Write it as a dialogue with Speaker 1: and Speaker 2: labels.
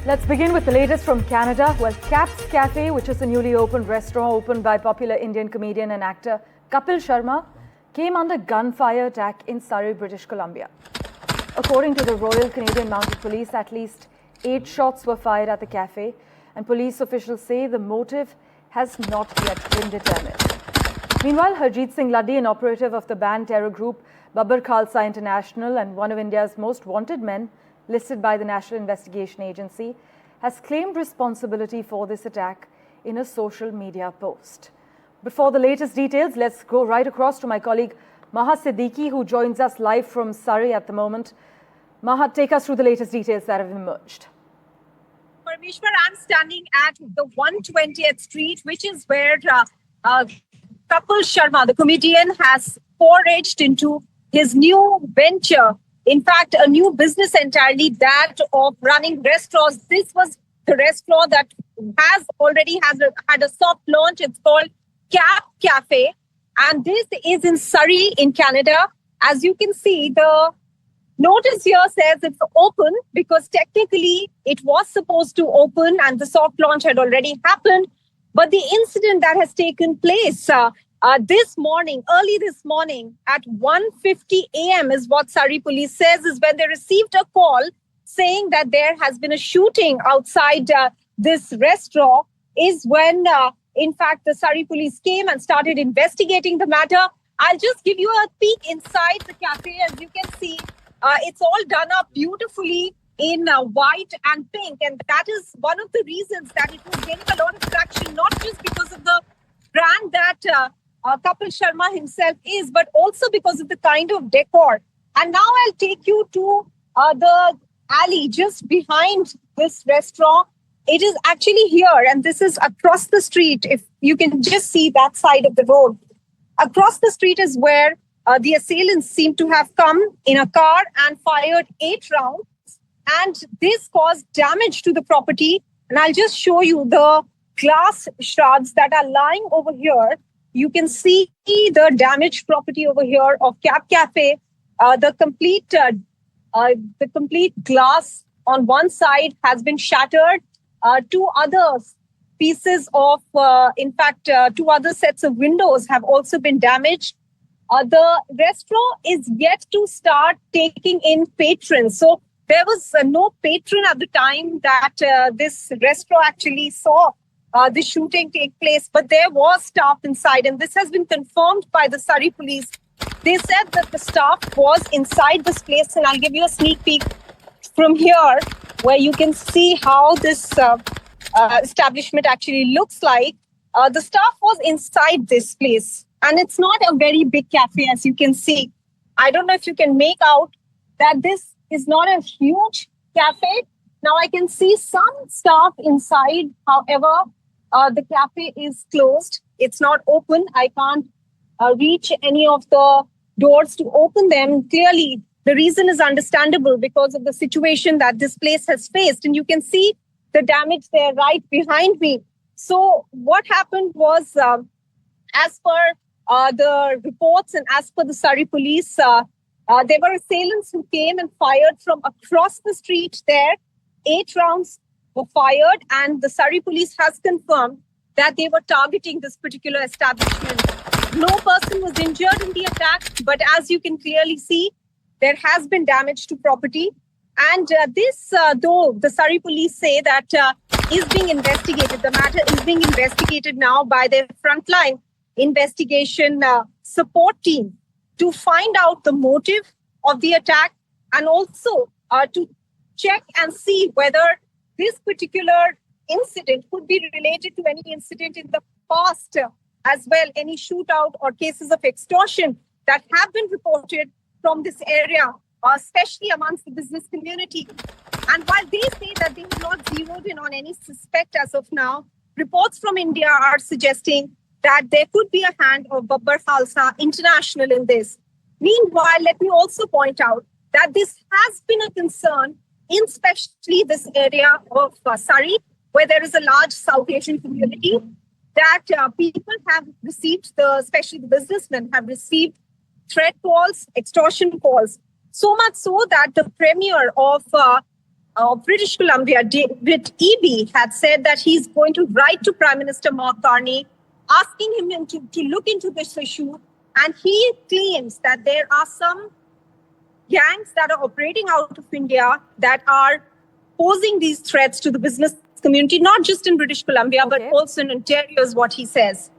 Speaker 1: Let's begin with the latest from Canada. Well, Café, which is a newly opened restaurant opened by popular Indian comedian and actor Kapil Sharma, came under gunfire attack in Surrey, British Columbia. According to the Royal Canadian Mounted Police, at least 8 shots were fired at the cafe, and police officials say the motive has not yet been determined. Meanwhile, Harjeet Singh Laddi, an operative of the banned terror group Babbar Khalsa International and one of India's most wanted men, listed by the National Investigation Agency, has claimed responsibility for this attack in a social media post. But for the latest details, let's go right across to my colleague Maha Siddiqui, who joins us live from Surrey at the moment. Maha, take us through the latest details that have emerged.
Speaker 2: Parmeshwar, I'm standing at the 120th Street, which is where Kapil Sharma, the comedian, has foraged into his new venture. In fact, a new business entirely, that of running restaurants. This was the restaurant that already had a soft launch. It's called Café. And this is in Surrey in Canada. As you can see, the notice here says it's open because technically it was supposed to open and the soft launch had already happened. But the incident that has taken place early this morning at 1:50 a.m. is what Surrey police says is when they received a call saying that there has been a shooting outside this restaurant is when, in fact, the Surrey police came and started investigating the matter. I'll just give you a peek inside the cafe. As you can see, it's all done up beautifully in white and pink. And that is one of the reasons that it was gaining a lot of traction, not just because of the brand that Kapil Sharma himself is, but also because of the kind of decor. And now I'll take you to the alley just behind this restaurant. It is actually here, and this is across the street. If you can just see that side of the road. Across the street is where the assailants seem to have come in a car and fired 8 rounds. And this caused damage to the property. And I'll just show you the glass shards that are lying over here. You can see the damaged property over here of Café. The complete glass on one side has been shattered. 2 other pieces of, 2 other sets of windows have also been damaged. The restaurant is yet to start taking in patrons. So there was no patron at the time that this restaurant actually saw the shooting take place, but there was staff inside, and this has been confirmed by the Surrey police. They said that the staff was inside this place, and I'll give you a sneak peek from here, where you can see how this establishment actually looks like. The staff was inside this place, and it's not a very big cafe, as you can see. I don't know if you can make out that this is not a huge cafe. Now I can see some staff inside. However, the cafe is closed. It's not open. I can't reach any of the doors to open them. Clearly, the reason is understandable because of the situation that this place has faced. And you can see the damage there right behind me. So what happened was, as per the reports and as per the Surrey police, there were assailants who came and fired from across the street there. 8 rounds were fired, and the Surrey police has confirmed that they were targeting this particular establishment. No person was injured in the attack, but as you can clearly see, there has been damage to property. And this, though the Surrey police say that is being investigated, the matter is being investigated now by their frontline investigation support team to find out the motive of the attack and also to check and see whether this particular incident could be related to any incident in the past as well, any shootout or cases of extortion that have been reported from this area, especially amongst the business community. And while they say that they have not zeroed in on any suspect as of now, reports from India are suggesting that there could be a hand of Babbar Khalsa International in this. Meanwhile, let me also point out that this has been a concern in especially this area of Surrey, where there is a large South Asian community, that people have received, especially the businessmen, have received threat calls, extortion calls. So much so that the premier of of British Columbia, David Eby, had said that he's going to write to Prime Minister Mark Carney, asking him to look into this issue. And he claims that there are some gangs that are operating out of India that are posing these threats to the business community, not just in British Columbia, but also in Ontario, is what he says.